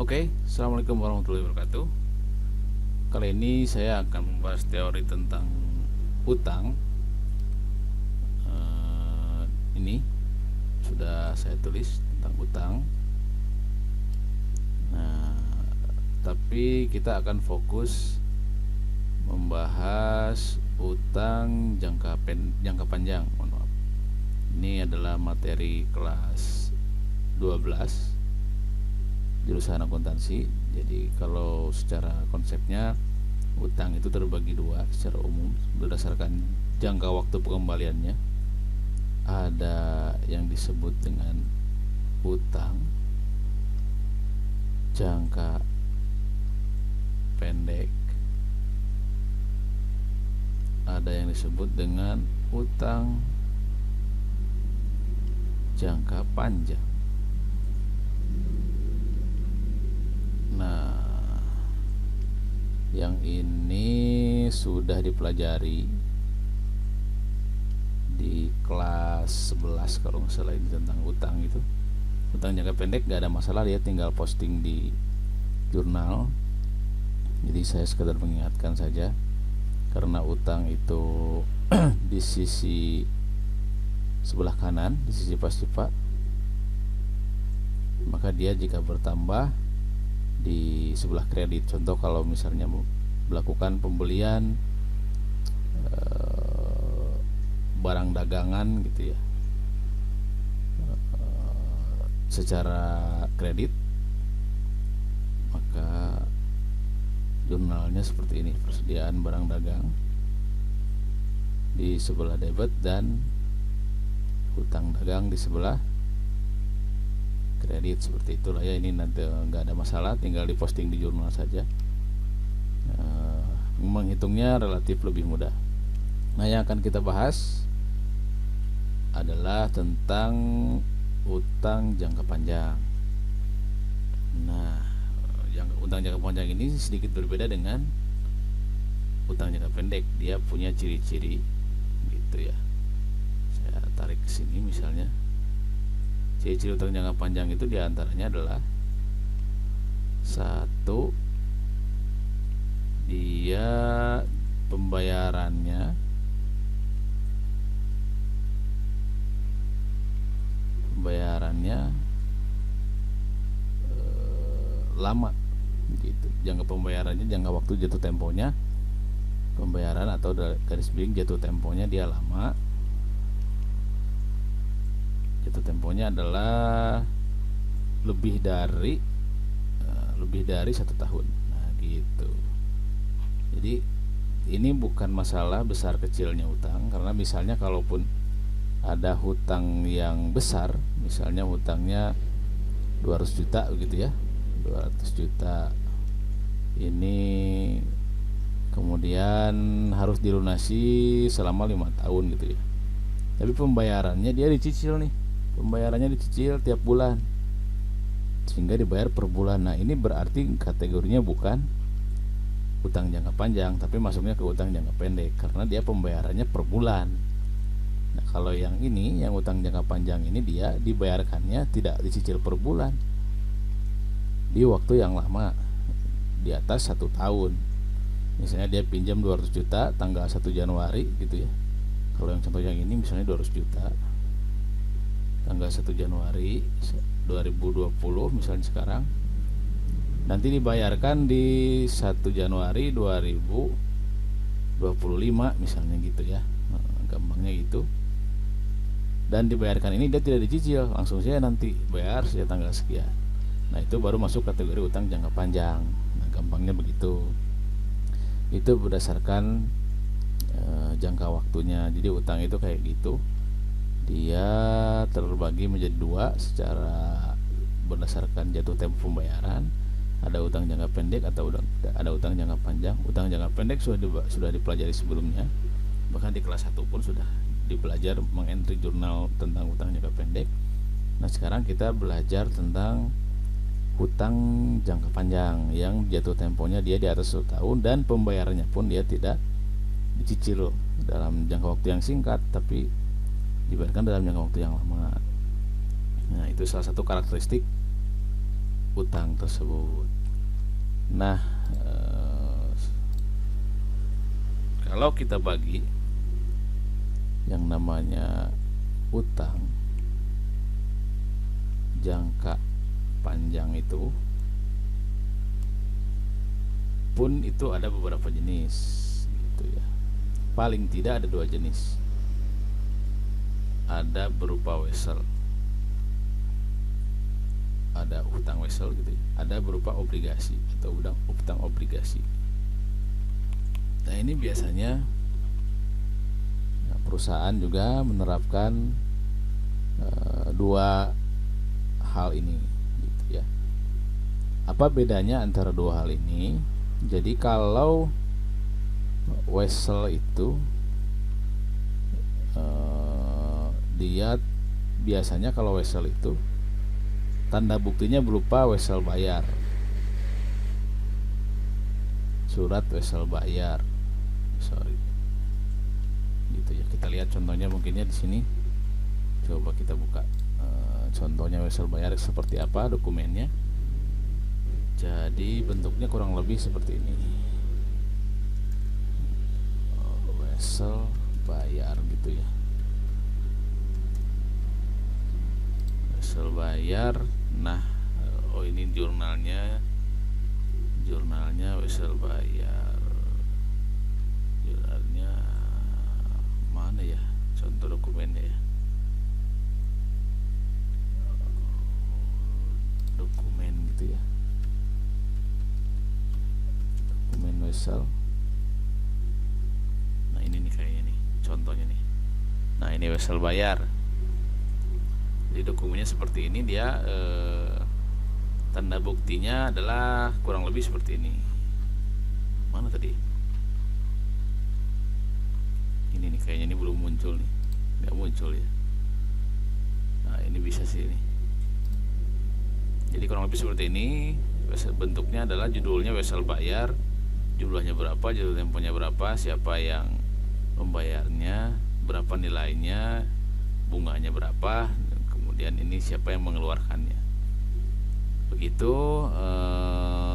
Oke, assalamualaikum warahmatullahi wabarakatuh. Kali ini saya akan membahas teori tentang utang. Ini sudah saya tulis tentang utang. Nah, tapi kita akan fokus membahas utang jangka panjang. Mohon maaf. Ini adalah materi kelas 12 jurusan akuntansi. Jadi kalau secara konsepnya utang itu terbagi dua secara umum berdasarkan jangka waktu pengembaliannya. Ada yang disebut dengan utang jangka pendek, ada yang disebut dengan utang jangka panjang. Nah, yang ini sudah dipelajari di kelas 11 kalau nggak salah, ini tentang utang itu. Utang jangka pendek gak ada masalah, dia tinggal posting di jurnal. Jadi saya sekedar mengingatkan saja, karena utang itu di sisi sebelah kanan, di sisi pasifa, maka dia jika bertambah di sebelah kredit. Contoh kalau misalnya melakukan pembelian barang dagangan gitu ya, secara kredit, maka jurnalnya seperti ini: persediaan barang dagang di sebelah debit dan hutang dagang di sebelah kredit. Seperti itulah ya. Ini nanti nggak ada masalah, tinggal diposting di jurnal saja. Menghitungnya relatif lebih mudah. Nah, yang akan kita bahas adalah tentang utang jangka panjang. Nah, utang jangka panjang ini sedikit berbeda dengan utang jangka pendek. Dia punya ciri-ciri gitu ya. Saya tarik ke sini misalnya. Ciri-ciri utang jangka panjang itu diantaranya adalah: satu, dia pembayarannya lama gitu. Jangka pembayarannya, jangka waktu jatuh temponya pembayaran atau garis miring jatuh temponya dia lama. Jatuh temponya adalah lebih dari 1 tahun. Nah, gitu. Jadi ini bukan masalah besar kecilnya utang, karena misalnya kalaupun ada hutang yang besar, misalnya hutangnya 200 juta begitu ya, 200 juta ini kemudian harus dilunasi selama 5 tahun gitu ya. Tapi pembayarannya dia dicicil nih. Pembayarannya dicicil tiap bulan, sehingga dibayar per bulan. Nah, ini berarti kategorinya bukan utang jangka panjang, tapi masuknya ke utang jangka pendek karena dia pembayarannya per bulan. Nah, kalau yang ini, yang utang jangka panjang ini, dia dibayarkannya tidak dicicil per bulan, di waktu yang lama, di atas 1 tahun. Misalnya dia pinjam 200 juta tanggal 1 Januari gitu ya. Kalau yang contoh yang ini misalnya 200 juta tanggal 1 Januari 2020 misalnya sekarang, nanti dibayarkan di 1 Januari 2025 misalnya gitu ya. Gampangnya gitu. Dan dibayarkan ini dia tidak dicicil, langsung saya nanti bayar sejak tanggal sekian. Nah, itu baru masuk kategori utang jangka panjang. Nah, gampangnya begitu. Itu berdasarkan jangka waktunya. Jadi utang itu kayak gitu, dia terbagi menjadi dua secara berdasarkan jatuh tempo pembayaran. Ada utang jangka pendek atau ada utang jangka panjang. Utang jangka pendek sudah dipelajari sebelumnya, bahkan di kelas 1 pun sudah dipelajari mengentry jurnal tentang utang jangka pendek. Nah, sekarang kita belajar tentang hutang jangka panjang yang jatuh temponya dia di atas 1 tahun dan pembayarannya pun dia tidak dicicil dalam jangka waktu yang singkat, tapi dibayarkan dalam jangka waktu yang lama. Nah, itu salah satu karakteristik utang tersebut. Nah, kalau kita bagi yang namanya utang jangka panjang itu pun itu ada beberapa jenis gitu ya. Paling tidak ada 2 jenis. Ada berupa wesel, ada utang wesel gitu ya. Ada berupa obligasi atau utang obligasi. Nah, ini biasanya perusahaan juga menerapkan 2 hal ini gitu ya. Apa bedanya antara 2 hal ini? Jadi kalau wesel itu dia biasanya kalau wesel itu tanda buktinya berupa wesel bayar, surat wesel bayar, gitu ya. Kita lihat contohnya mungkinnya di sini. Coba kita buka contohnya wesel bayar seperti apa dokumennya. Jadi bentuknya kurang lebih seperti ini. Wesel bayar gitu ya. Wesel bayar. Nah, ini jurnalnya wesel bayar. Jurnalnya mana ya? Contoh dokumennya ya. Dokumen gitu ya. Dokumen wesel. Nah, ini nih kayaknya nih contohnya nih. Nah, ini wesel bayar. Jadi dokumennya seperti ini, dia tanda buktinya adalah kurang lebih seperti ini. Mana tadi? Ini nih kayaknya ini belum muncul nih. Nggak muncul ya. Nah, ini bisa sih ini. Jadi kurang lebih seperti ini. Bentuknya adalah judulnya wesel bayar, jumlahnya berapa, jatuh temponya berapa, siapa yang membayarnya, berapa nilainya, bunganya berapa, dan kemudian ini siapa yang mengeluarkannya. Begitu.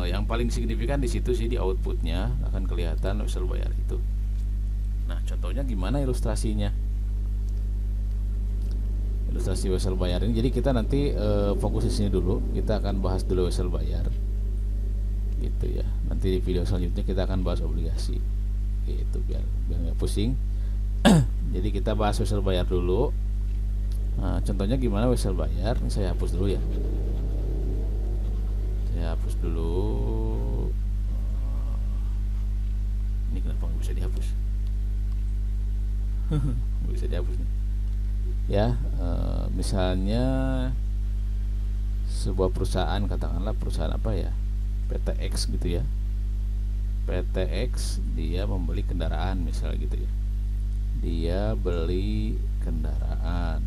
Yang paling signifikan di situ sih, di outputnya akan kelihatan wesel bayar itu. Nah, contohnya gimana ilustrasinya? Ilustrasi wesel bayar ini, jadi kita nanti fokus di sini dulu. Kita akan bahas dulu wesel bayar gitu ya. Nanti di video selanjutnya kita akan bahas obligasi gitu, biar nggak pusing. Jadi kita bahas wesel bayar dulu. Nah, contohnya gimana wesel bayar? Ini saya hapus dulu ya. Saya hapus dulu. Ini kenapa nggak bisa dihapus? Nggak bisa dihapus nih ya. Misalnya sebuah perusahaan, katakanlah perusahaan apa ya, PTX gitu ya. PTX dia membeli kendaraan misalnya gitu ya. Dia beli kendaraan.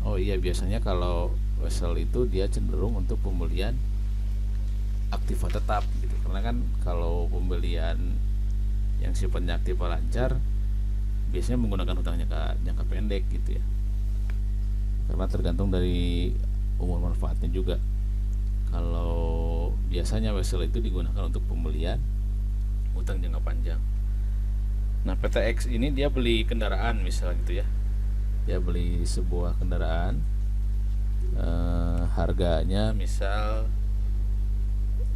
Oh iya, biasanya kalau wesel itu dia cenderung untuk pembelian aktiva tetap gitu. Karena kan kalau pembelian yang sifatnya aktiva lancar biasanya menggunakan hutang jangka pendek gitu ya. Karena tergantung dari umur manfaatnya juga. Kalau biasanya wesel itu digunakan untuk pembelian hutang jangka panjang. Nah, PTX ini dia beli kendaraan misalnya gitu ya. Dia beli sebuah kendaraan, harganya misal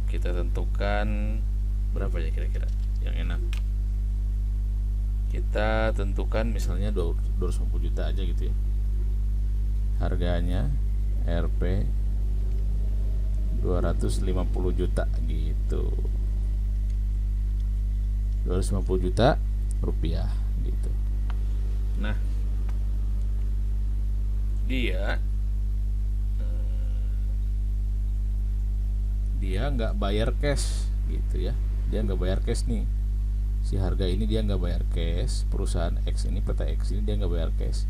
kita tentukan berapa ya kira-kira yang enak. Kita tentukan misalnya 250 juta aja gitu ya. Harganya Rp 250 juta gitu. 250 juta rupiah gitu. Nah, dia nggak bayar cash gitu ya. Dia nggak bayar cash nih. Si harga ini dia nggak bayar cash. Perusahaan X ini, PTX ini, dia nggak bayar cash.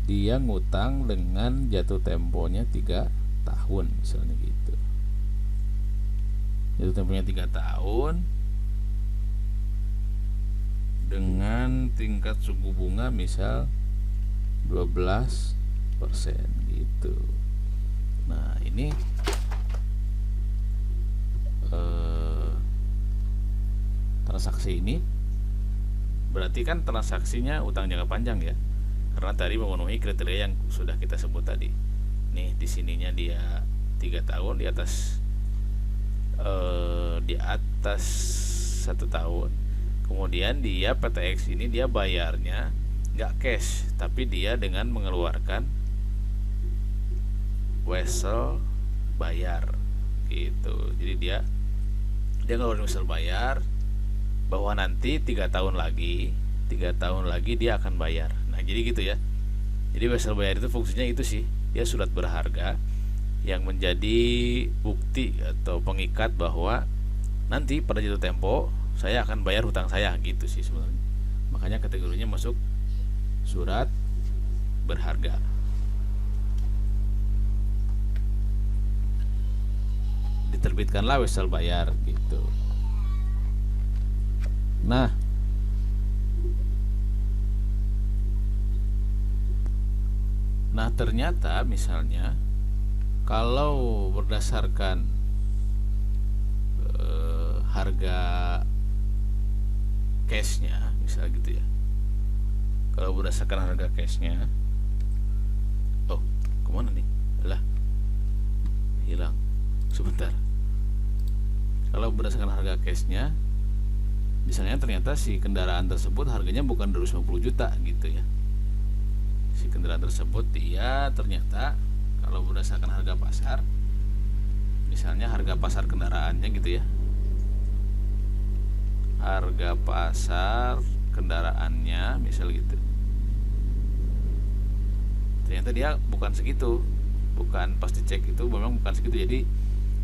Dia ngutang dengan jatuh temponya 3 tahun misalnya gitu. Jatuh temponya 3 tahun dengan tingkat suku bunga misal 12% gitu. ini transaksi ini berarti kan transaksinya utang jangka panjang ya, karena tadi memenuhi kriteria yang sudah kita sebut tadi. Nih di sininya dia 3 tahun, di atas 1 tahun. Kemudian dia PTX ini dia bayarnya nggak cash, tapi dia dengan mengeluarkan wesel bayar gitu. Jadi dia ngeluarin wesel bayar bahwa nanti 3 tahun lagi dia akan bayar. Nah jadi gitu ya. Jadi wesel bayar itu fungsinya itu sih, dia surat berharga yang menjadi bukti atau pengikat bahwa nanti pada jatuh tempo saya akan bayar hutang saya gitu sih sebenarnya. Makanya kategorinya masuk surat berharga. Diterbitkanlah wesel bayar gitu. Nah, ternyata misalnya kalau berdasarkan harga cashnya, misalnya gitu ya. Kalau berdasarkan harga cashnya, oh kemana nih? Lah, hilang. Sebentar. Kalau berdasarkan harga cashnya, misalnya ternyata si kendaraan tersebut harganya bukan 250 juta gitu ya. Si kendaraan tersebut dia ternyata kalau berdasarkan harga pasar, misalnya harga pasar kendaraannya gitu ya, harga pasar kendaraannya misal gitu, ternyata dia bukan segitu, bukan pasti cek itu memang bukan segitu. Jadi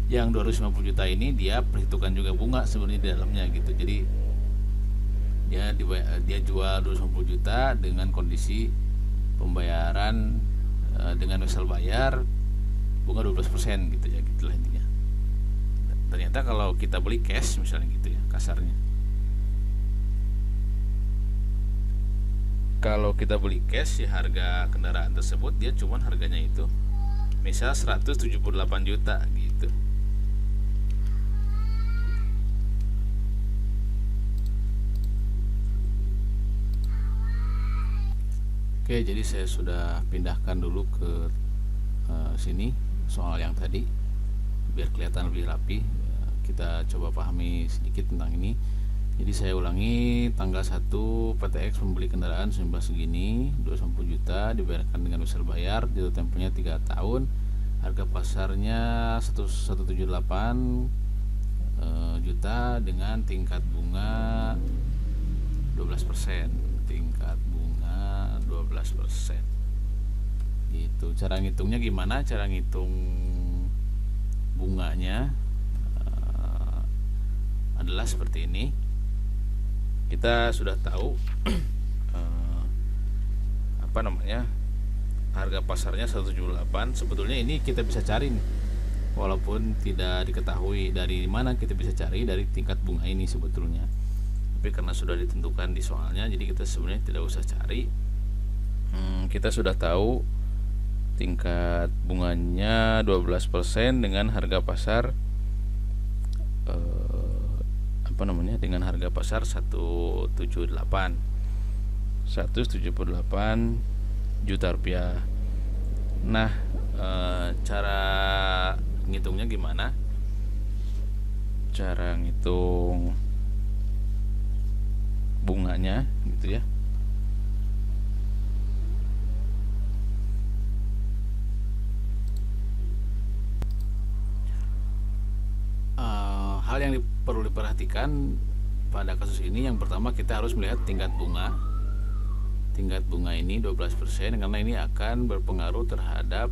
yang 250 juta ini dia perhitungkan juga bunga sebenarnya di dalamnya gitu. Jadi dia jual 250 juta dengan kondisi pembayaran dengan wesel bayar bunga 12% gitu ya, gitulah intinya. Ternyata kalau kita beli cash misalnya gitu ya, kasarnya. Kalau kita beli cash ya harga kendaraan tersebut dia cuman harganya itu misal 178 juta gitu. Oke, jadi saya sudah pindahkan dulu ke sini soal yang tadi biar kelihatan lebih rapi. Kita coba pahami sedikit tentang ini. Jadi saya ulangi, tanggal 1 PTX membeli kendaraan sejumlah segini, 250 juta dibayarkan dengan wesel bayar, jatuh temponya 3 tahun, harga pasarnya 178 juta dengan tingkat bunga 12%. Tingkat bunga 12%. Gitu. Cara ngitungnya gimana? Cara ngitung bunganya adalah seperti ini. Kita sudah tahu harga pasarnya 178. Sebetulnya ini kita bisa cari nih, walaupun tidak diketahui dari mana kita bisa cari dari tingkat bunga ini sebetulnya. Tapi karena sudah ditentukan di soalnya, jadi kita sebenarnya tidak usah cari. Kita sudah tahu tingkat bunganya 12% dengan harga pasar dengan harga pasar 178 juta rupiah. Nah, cara ngitungnya gimana? Cara ngitung bunganya gitu ya. Hal yang perlu diperhatikan pada kasus ini, yang pertama kita harus melihat tingkat bunga. Tingkat bunga ini 12% karena ini akan berpengaruh terhadap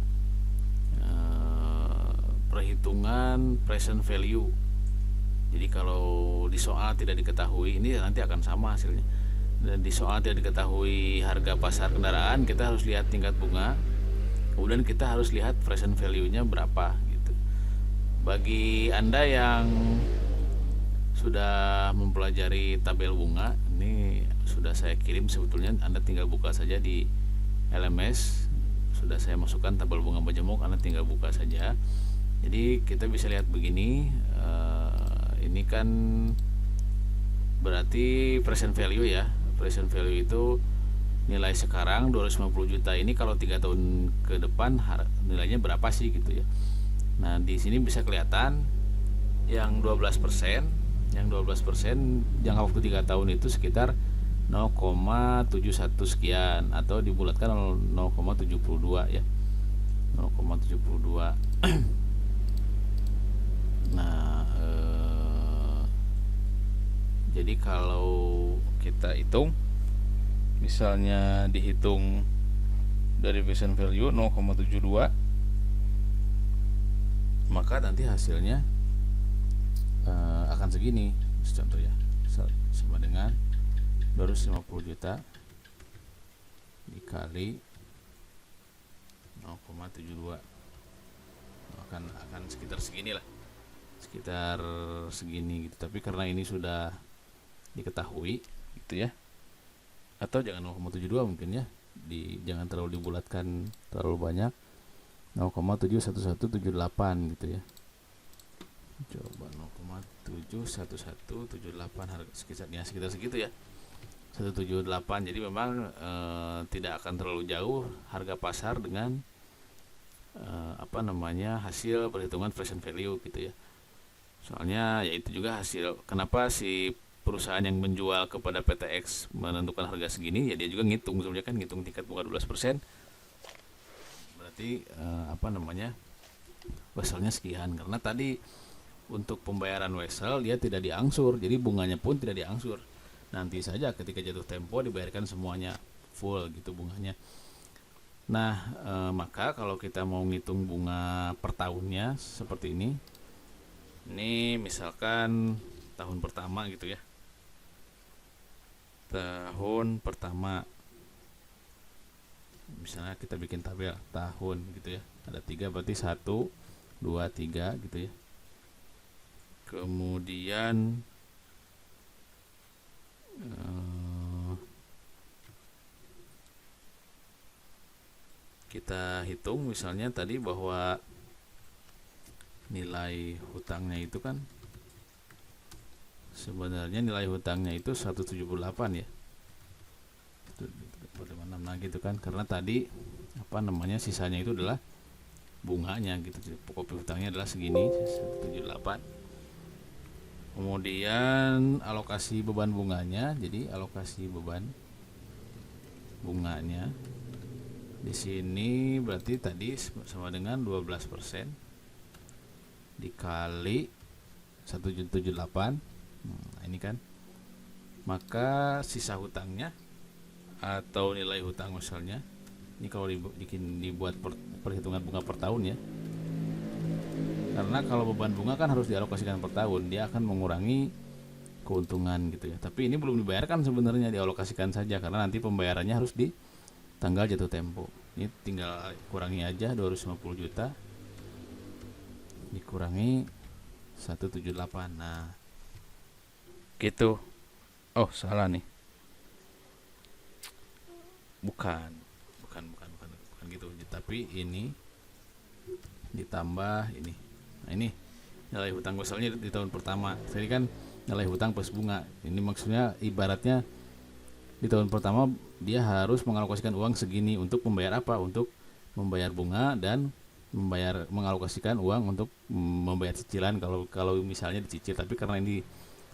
perhitungan present value. Jadi kalau di soal tidak diketahui, ini nanti akan sama hasilnya. Dan di soal tidak diketahui harga pasar kendaraan, kita harus lihat tingkat bunga. Kemudian kita harus lihat present value-nya berapa gitu. Bagi Anda yang sudah mempelajari tabel bunga, ini sudah saya kirim sebetulnya. Anda tinggal buka saja di LMS, sudah saya masukkan tabel bunga majemuk, Anda tinggal buka saja. Jadi kita bisa lihat begini, ini kan berarti present value ya. Present value itu nilai sekarang 250 juta, ini kalau 3 tahun ke depan nilainya berapa sih gitu ya. Nah di sini bisa kelihatan yang 12%, jangka waktu 3 tahun itu sekitar 0,71 sekian, atau dibulatkan 0,72 ya, 0,72. Nah jadi kalau kita hitung, misalnya dihitung dari present value 0,72, maka nanti hasilnya akan segini. Contoh ya, sama dengan 250 juta dikali 0,72, akan sekitar segini lah, sekitar segini gitu. Tapi karena ini sudah diketahui gitu ya, atau jangan 0,72 mungkin ya, jangan terlalu dibulatkan terlalu banyak, 0,71178 gitu ya. Coba 0,71178 harga sekitar segitu ya, 178. Jadi memang tidak akan terlalu jauh harga pasar dengan hasil perhitungan present value gitu ya. Soalnya ya itu juga hasil kenapa si perusahaan yang menjual kepada PTX menentukan harga segini, ya dia juga ngitung sebenarnya kan, ngitung tingkat bunga 12%. Berarti weselnya sekian, karena tadi untuk pembayaran wesel dia tidak diangsur, jadi bunganya pun tidak diangsur. Nanti saja ketika jatuh tempo dibayarkan semuanya full gitu bunganya. Nah maka kalau kita mau ngitung bunga per tahunnya seperti ini misalkan tahun pertama gitu ya, tahun pertama misalnya kita bikin tabel tahun gitu ya, ada 3 berarti 1, 2, 3 gitu ya. Kemudian kita hitung misalnya tadi bahwa nilai hutangnya itu kan sebenarnya nilai hutangnya itu 178 ya, nah gitu kan, karena tadi sisanya itu adalah bunganya gitu. Jadi pokok hutangnya adalah segini 178. Kemudian alokasi beban bunganya, jadi alokasi beban bunganya di sini berarti tadi sama dengan 12% dikali 178. Nah ini kan, maka sisa hutangnya atau nilai hutang misalnya, ini kalau dibuat perhitungan bunga per tahun ya, karena kalau beban bunga kan harus dialokasikan per tahun, dia akan mengurangi keuntungan gitu ya. Tapi ini belum dibayarkan sebenarnya, dialokasikan saja karena nanti pembayarannya harus di tanggal jatuh tempo. Ini tinggal kurangi aja 250 juta dikurangi 178. Nah gitu. Oh salah nih, bukan gitu, tapi ini ditambah ini. Nah ini nilai hutang weselnya di tahun pertama. Tadi kan nilai hutang plus bunga. Ini maksudnya ibaratnya di tahun pertama dia harus mengalokasikan uang segini untuk membayar apa? Untuk membayar bunga dan mengalokasikan uang untuk membayar cicilan kalau misalnya dicicil. Tapi karena ini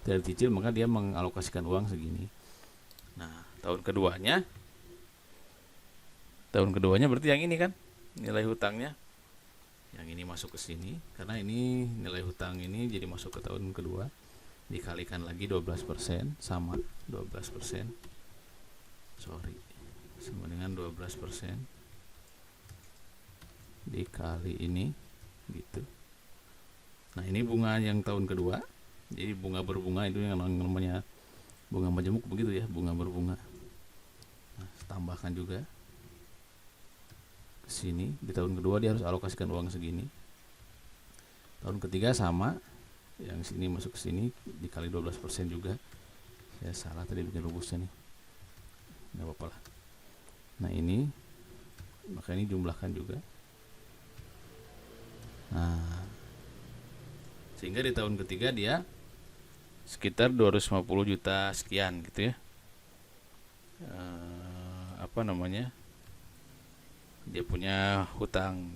tidak dicicil, maka dia mengalokasikan uang segini. Nah tahun keduanya berarti yang ini kan nilai hutangnya, yang ini masuk ke sini, karena ini nilai hutang ini jadi masuk ke tahun kedua, dikalikan lagi 12% sama 12%, sama dengan 12% dikali ini gitu. Nah ini bunga yang tahun kedua, jadi bunga berbunga itu yang namanya bunga majemuk begitu ya, bunga berbunga. Nah, tambahkan juga ke sini, di tahun kedua dia harus alokasikan uang segini. Tahun ketiga sama, yang sini masuk ke sini dikali 12% juga. Saya salah tadi bikin rumusnya nih, nggak apa-apa lah. Nah ini maka ini jumlahkan juga. Nah, sehingga di tahun ketiga dia sekitar 250 juta sekian gitu ya. Apa namanya, dia punya hutang.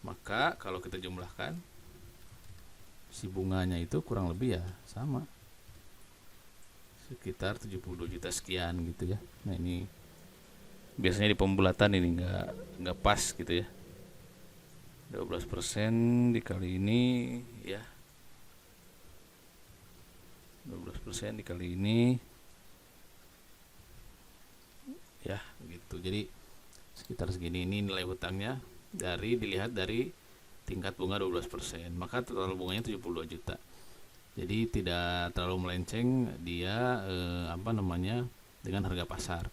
Maka kalau kita jumlahkan, si bunganya itu kurang lebih ya sama, sekitar 72 juta sekian gitu ya. Nah ini biasanya di pembulatan ini nggak pas gitu ya. 12% dikali ini ya, 12% dikali ini ya gitu. Jadi sekitar segini, ini nilai hutangnya dilihat dari tingkat bunga 12%, maka total bunganya 72 juta. Jadi tidak terlalu melenceng dia dengan harga pasar.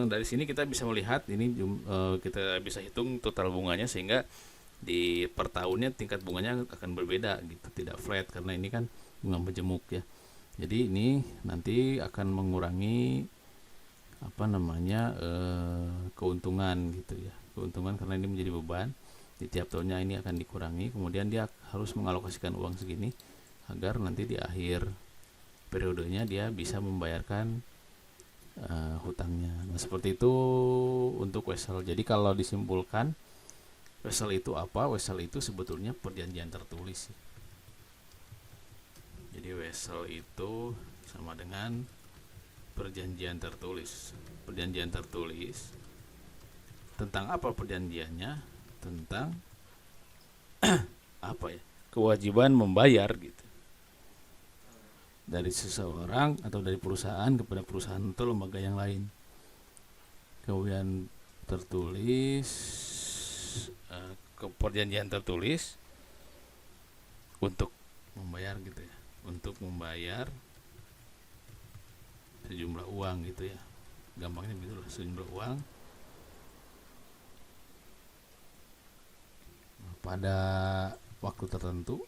Dari sini kita bisa melihat ini kita bisa hitung total bunganya, sehingga di per tahunnya tingkat bunganya akan berbeda gitu, tidak flat karena ini kan bunga majemuk ya. Jadi ini nanti akan mengurangi keuntungan gitu ya, keuntungan karena ini menjadi beban. Di tiap tahunnya ini akan dikurangi, kemudian dia harus mengalokasikan uang segini agar nanti di akhir periodenya dia bisa membayarkan hutangnya. Nah seperti itu untuk wesel. Jadi kalau disimpulkan, wesel itu apa? Wesel itu sebetulnya perjanjian tertulis. Jadi wesel itu sama dengan perjanjian tertulis. Perjanjian tertulis tentang apa perjanjiannya? Tentang kewajiban membayar gitu dari seseorang atau dari perusahaan kepada perusahaan atau lembaga yang lain. Kemudian tertulis, perjanjian tertulis untuk membayar gitu ya, untuk membayar sejumlah uang gitu ya, gampangnya begitu lah, sejumlah uang pada waktu tertentu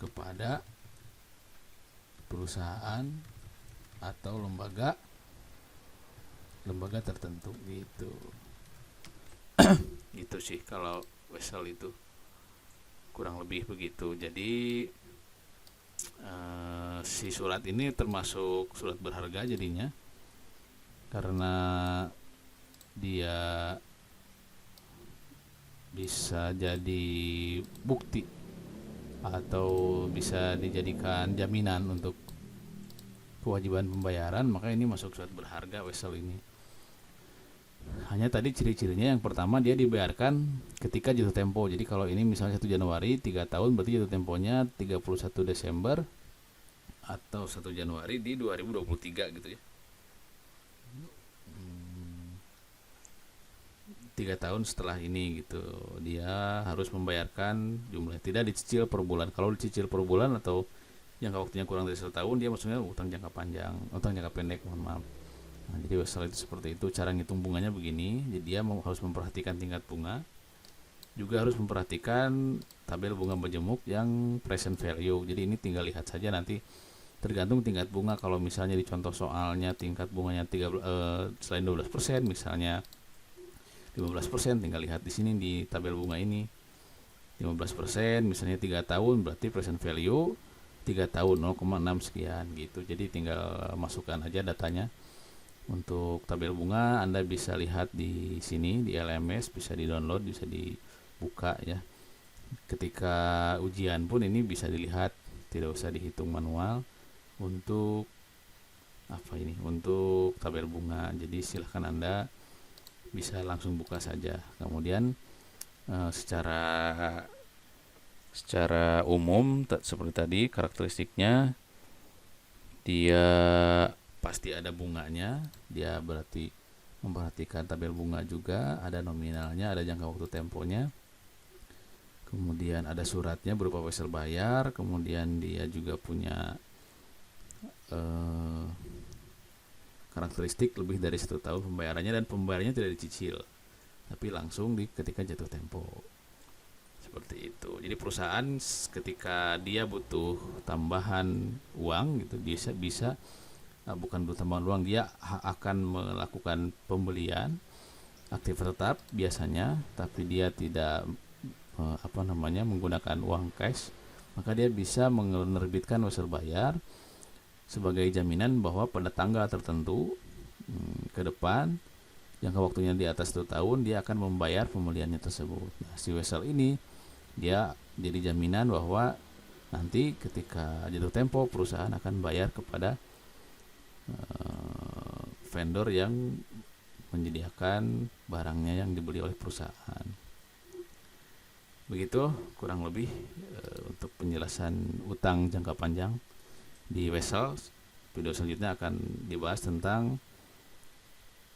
kepada perusahaan atau lembaga tertentu gitu. Gitu sih kalau wesel itu kurang lebih begitu. Jadi si surat ini termasuk surat berharga jadinya, karena dia bisa jadi bukti atau bisa dijadikan jaminan untuk kewajiban pembayaran, maka ini masuk surat berharga wesel ini. Hanya tadi ciri-cirinya, yang pertama dia dibayarkan ketika jatuh tempo. Jadi kalau ini misalnya 1 Januari 3 tahun, berarti jatuh temponya 31 Desember atau 1 Januari di 2023 gitu ya. 3 tahun setelah ini gitu, dia harus membayarkan jumlah, tidak dicicil per bulan. Kalau dicicil per bulan atau jangka waktunya kurang dari 1 tahun, dia maksudnya utang jangka panjang, utang jangka pendek, mohon maaf. Nah, jadi wesel itu seperti itu. Cara ngitung bunganya begini. Jadi dia harus memperhatikan tingkat bunga, juga harus memperhatikan tabel bunga majemuk yang present value. Jadi ini tinggal lihat saja nanti, tergantung tingkat bunga. Kalau misalnya di contoh soalnya tingkat bunganya selain 12% misalnya 15%, tinggal lihat di sini di tabel bunga ini 15%, misalnya 3 tahun berarti present value 3 tahun 0,6 sekian gitu. Jadi tinggal masukkan aja datanya. Untuk tabel bunga Anda bisa lihat di sini di LMS, bisa di-download, bisa dibuka ya. Ketika ujian pun ini bisa dilihat, tidak usah dihitung manual untuk untuk tabel bunga. Jadi silahkan Anda bisa langsung buka saja. Kemudian secara umum seperti tadi karakteristiknya, dia pasti ada bunganya, dia berarti memperhatikan tabel bunga juga, ada nominalnya, ada jangka waktu temponya, kemudian ada suratnya berupa wesel bayar, kemudian dia juga punya karakteristik lebih dari 1 tahun pembayarannya, dan pembayarannya tidak dicicil tapi langsung ketika jatuh tempo. seperti itu. Jadi perusahaan ketika dia butuh tambahan uang gitu, bisa bisa bukan butuh tambahan uang, dia akan melakukan pembelian aktif tetap biasanya, tapi dia tidak menggunakan uang cash, maka dia bisa menerbitkan wesel bayar sebagai jaminan bahwa pada tanggal tertentu ke depan, jangka waktunya di atas 1 tahun, dia akan membayar pembeliannya tersebut. Nah, si wesel ini dia jadi jaminan bahwa nanti ketika jatuh tempo perusahaan akan bayar kepada vendor yang menyediakan barangnya yang dibeli oleh perusahaan. Begitu kurang lebih untuk penjelasan utang jangka panjang di wesel. Video selanjutnya akan dibahas tentang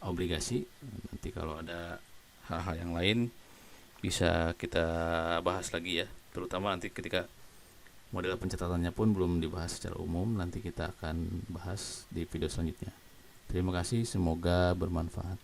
obligasi. Nanti kalau ada hal-hal yang lain bisa kita bahas lagi ya, terutama nanti ketika model pencatatannya pun belum dibahas secara umum, nanti kita akan bahas di video selanjutnya. Terima kasih, semoga bermanfaat.